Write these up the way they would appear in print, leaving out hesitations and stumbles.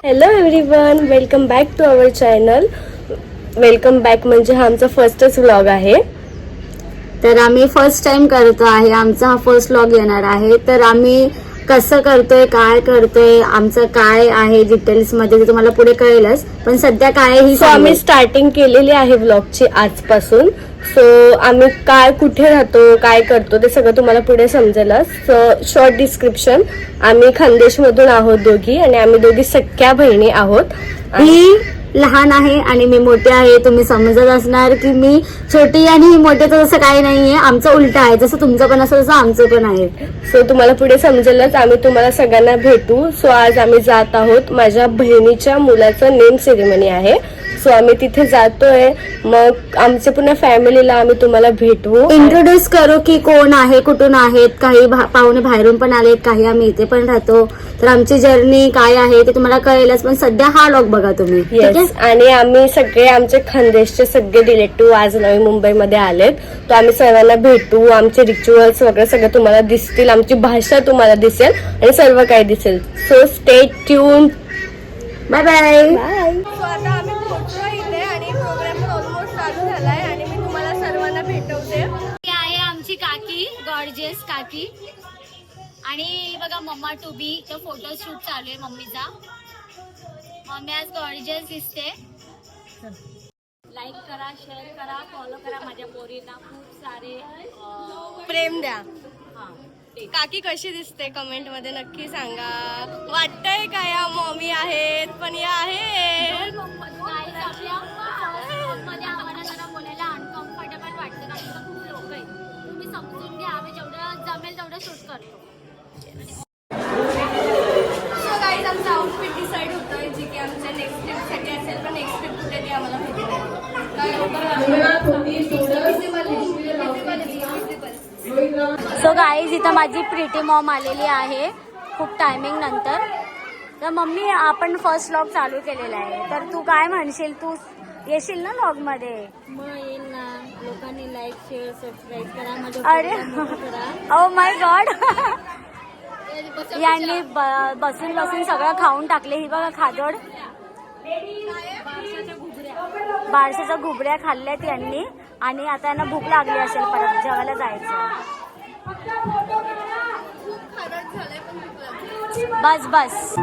Hello everyone, welcome back to our channel. Welcome back म्हणजे हा आमचा फर्स्टच व्लॉग आहे. तर आम्ही फर्स्ट टाइम करतो आहे. आमचा हा फर्स्ट व्लॉग येणार आहे. तर आम्ही कसं करतोय, काय करतोय, आमचं काय आहे डिटेल्स मध्ये ते तुम्हाला पुढे कळेलच. पण सध्या काय ही आम्ही स्टार्टिंग केलेली आहे व्लॉगची आजपासून. सो आम्ही काय, कुठे राहतो, काय करतो ते सगळं तुम्हाला पुढे समजेलच. सो शॉर्ट डिस्क्रिप्शन, आम्ही खानदेशमधून आहोत दोघी आणि आम्ही दोघी सख्या बहिणी आहोत. ही लहान आहे आणि मी मोठे आहे. तुम्ही समजत असणार की मी छोटी आणि ही मोठे, तर तसं काही नाहीये. आमचं उलट आहे. जसं तुमचं पण असं तसं आमचं पण आहे. सो तुम्हाला पुढे समजेलच. आम्ही तुम्हाला सगळ्यांना भेटू. सो आज आम्ही जात आहोत. माझ्या बहिणीच्या मुलाचं नेम सेरेमनी आहे. सो आम्ही तिथे जातोय. मग आमच्या पुन्हा फॅमिलीला आम्ही तुम्हाला भेटवू, इंट्रोड्यूस करू की कोण आहे, कुठून आहेत. काही पाहुणे बाहेरून पण आलेत, काही आम्ही इथे पण राहतो. तर आमची जर्नी काय आहे ते तुम्हाला कळेलच. पण सध्या हा व्लॉग बघा तुम्ही. येस. आणि आम्ही सगळे आमचे खानदेशचे सगळे रिलेटिव्ह आज नवी मुंबईमध्ये आलेत. तर आम्ही सर्वांना भेटू. आमचे रिच्युअल्स वगैरे सगळं तुम्हाला दिसतील. आमची भाषा तुम्हाला दिसेल आणि सर्व काही दिसेल. So stay tune. Bye bye. Bye. So आता आम्ही पोहोचलो इथे आणि प्रोग्राम ऑलमोस्ट चालू झालाय आणि मी तुम्हाला सर्वांना भेटवते. ही आहे आमची काकी, गॉर्जियस काकी. आणि बघा मम्मा टू बी तो फोटो शूट चालू आहे मम्मीचा. मम्मी आज गॉर्जियस दिसते. लाईक करा, शेअर करा, फॉलो करा माझ्या पोरींना. खूप सारे प्रेम द्या. काकी कशी दिसते कमेंट मध्ये नक्की सांगा. वाटतंय का या मॉमी आहेत पण या आहेत. आम्हाला जरा बोलायला अनकम्फर्टेबल वाटतं कारण खूप लोक आहेत. तुम्ही समजून घ्या. आम्ही जेवढं जमेल तेवढं शूट करतो. सो गाईज आमचं आउटफिट डिसाईड होतोय जी की आमच्या नेक्स्ट ट्रिपसाठी असेल. पण नेक्स्ट ट्रिप कुठे ती आम्हाला माहिती सो गाईज इथं माझी प्रीटी मॉम आलेली आहे खूप टायमिंग नंतर. तर मम्मी आपण फर्स्ट व्लॉग चालू केलेला आहे. तर तू काय म्हणशील, तू येशील ना व्लॉग मध्ये? मग येईल ना. लोकांनी लाईक, शेअर, सबस्क्राईब करा. माझ्या अरे ओ माय गॉड. यांनी बसून बसून सगळं खाऊन टाकले. ही बघा खाजोड बारशाच्या घुबऱ्या खाल्ल्यात यांनी. आणि आता यांना भूक लागली असेल, परत जेवायला जायचं. बस बस.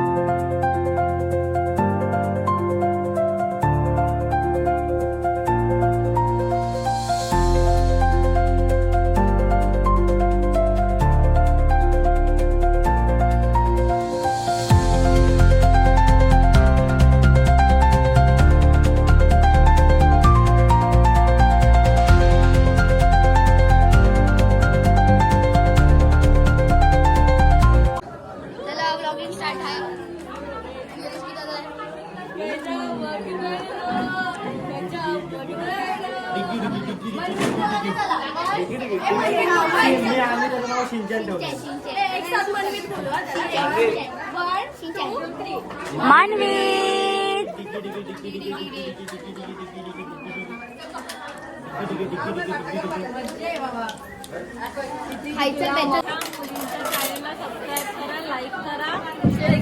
मानवीत लाईक करा,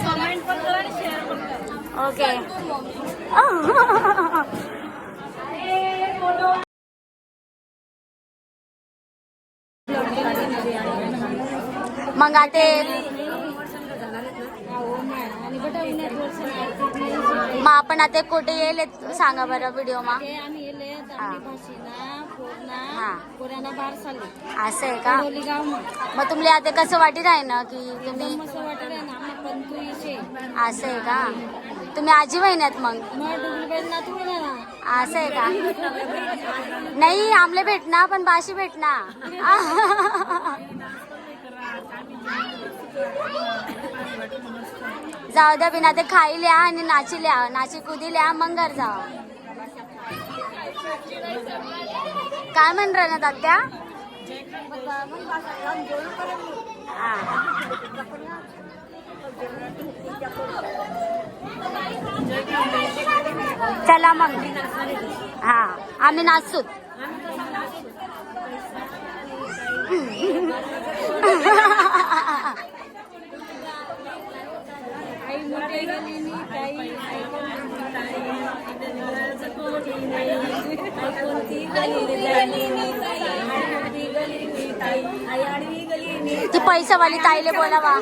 कमेंट पण करा आणि शेअर पण करा. ओके. मग आता मग आपण आता कुठे येईल सांगा बरं व्हिडिओ मा. आम्ही येले भाषेना हा. कोऱ्याना बार साली असं आहे का? गाव मग तुम्हाला आता कसं वाटत आहे ना की तुम्ही मस्त वाटत आहे ना. पण तू येशे असं आहे का? तुम्ही आजी बहिण्यात मग ना तू ना. असं आहे का? नाही आमले भेटना पण बाशी भेटना. जाऊ द्या बिना ते खाई लिया आणि नाची लिया, नाची कुदी लिया मग घर जावा. काय म्हण ना तात्या? चला मग. हा आम्ही नाचूत. आई मोठे गेली, काही ती पैसावाली ताईले बोलावा.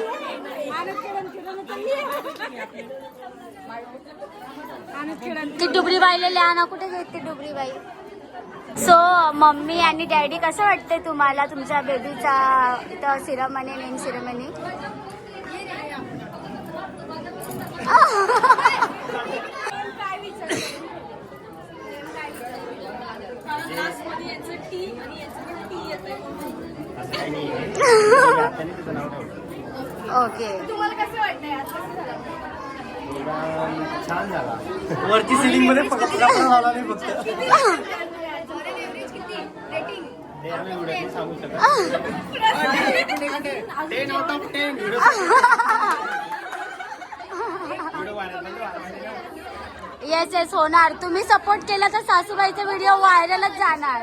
ती डुबरी बाईला लिहा ना, कुठे घेते डुबरी बाई. सो मम्मी आणि डॅडी, कसं वाटतंय तुम्हाला तुमच्या बेबीचा इथं सिरमनी, नेम सिरमनी? ओके. तुम्हाला कसं वाटतंय आज कसं झालं? छान झाला. वरची सिलिंग मध्ये फक्त झाला नाही फक्त. हे आम्ही व्हिडिओ सांगू शकत. 10 out of 10. येस येस होणार. तुम्ही सपोर्ट केला तर सासूबाईचा व्हिडिओ व्हायरलच जाणार.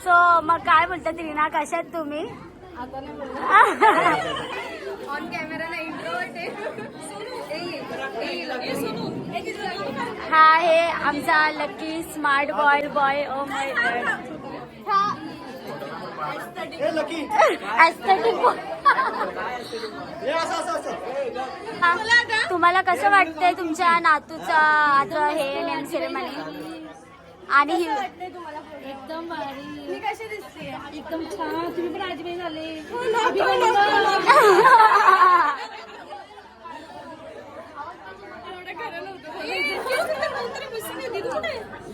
सो मग काय बोलतात रीना, कशात तुम्ही? ऑन कॅमेरा नाही, इंट्रोवर्ट हा आहे आमचा lucky smart boy. Oh my God. तुम्हाला कसं वाटतंय तुमच्या नातूचा आता हे नेम सेरेमनी? आणि ही एकदम भारी. मी कशी दिसते? एकदम छान. तुम्ही पण आजीबाई झाले.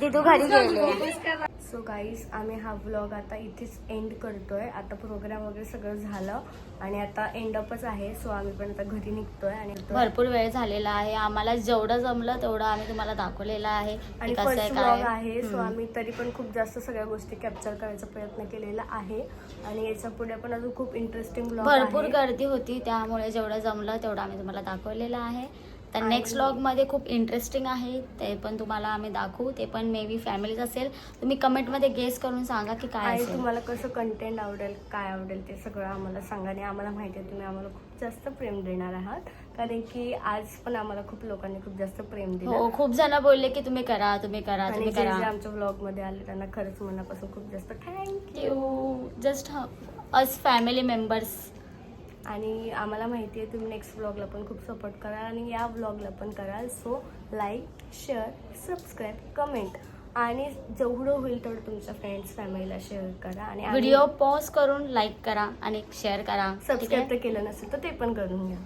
दिदू घरी गेले. सो गाईज, आम्ही हा व्लॉग आता इथेच एंड करतोय. आता प्रोग्राम वगैरे सगळं झालं आणि आता एंडअपच आहे. सो आम्ही पण आता घरी निघतोय आणि भरपूर वेळ झालेला आहे. आम्हाला जेवढं जमलं तेवढं आम्ही तुम्हाला दाखवलेलं आहे आणि कसं आहे फर्स्ट व्लॉग काय. आहे. सो आम्ही तरी पण खूप जास्त सगळ्या गोष्टी कॅप्चर करायचा प्रयत्न केलेला आहे आणि याच्या पुढे पण अजून खूप इंटरेस्टिंग व्लॉग भरपूर आहे. गर्दी होती, त्यामुळे जेवढं जमलं तेवढं आम्ही तुम्हाला दाखवलेलं आहे. तर नेक्स्ट व्लॉग मध्ये खूप इंटरेस्टिंग आहे, ते पण तुम्हाला आम्ही दाखवू. ते पण मे बी फॅमिलीच असेल. तुम्ही कमेंट मध्ये गेस करून सांगा की काय आणि असेल. तुम्हाला कसं कंटेंट आवडेल, काय आवडेल ते सगळं आम्हाला सांगा. आणि आम्हाला माहिती आहे तुम्ही आम्हाला खूप जास्त प्रेम देणार आहात, कारण की आज पण आम्हाला खूप लोकांनी खूप जास्त प्रेम दिलं. हो, खूप जण बोलले की तुम्ही करा, तुम्ही करा, आणि तुम्ही जे जे करा. आमच्या व्लॉग मध्ये आले त्यांना खरंच मनापासून खूप जास्त thank you. Just us family members. आणि आम्हाला माहिती आहे तुम्ही नेक्स्ट व्लॉगला पण खूप सपोर्ट कराल आणि या व्लॉगला पण कराल. So like, share, subscribe, comment आणि जेवढं होईल तेवढं तुमच्या फ्रेंड्स फॅमिलीला शेअर करा. आणि व्हिडिओ पॉज करून लाईक करा आणि शेअर करा. सबस्क्राईब तर केलं नसेल तर ते पण करून घ्या.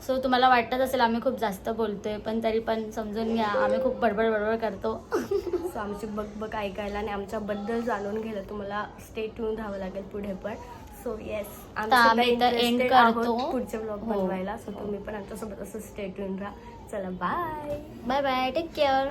सो तुम्हाला वाटत असेल आम्ही खूप जास्त बोलतोय, पण तरी पण समजून घ्या आम्ही खूप बडबड बडबड करतो. सो आमची बग ऐकायला आणि आमच्याबद्दल जाणून घ्यायला तुम्हाला स्टे ट्यून राहावं लागेल पुढे पण. सो येस, आम्ही इथं end करतो. पुढचे व्लॉग हो. बनवायला. सो तुम्ही पण आमच्यासोबत असं स्टे ट्यून राहा. चला bye bye bye, take care.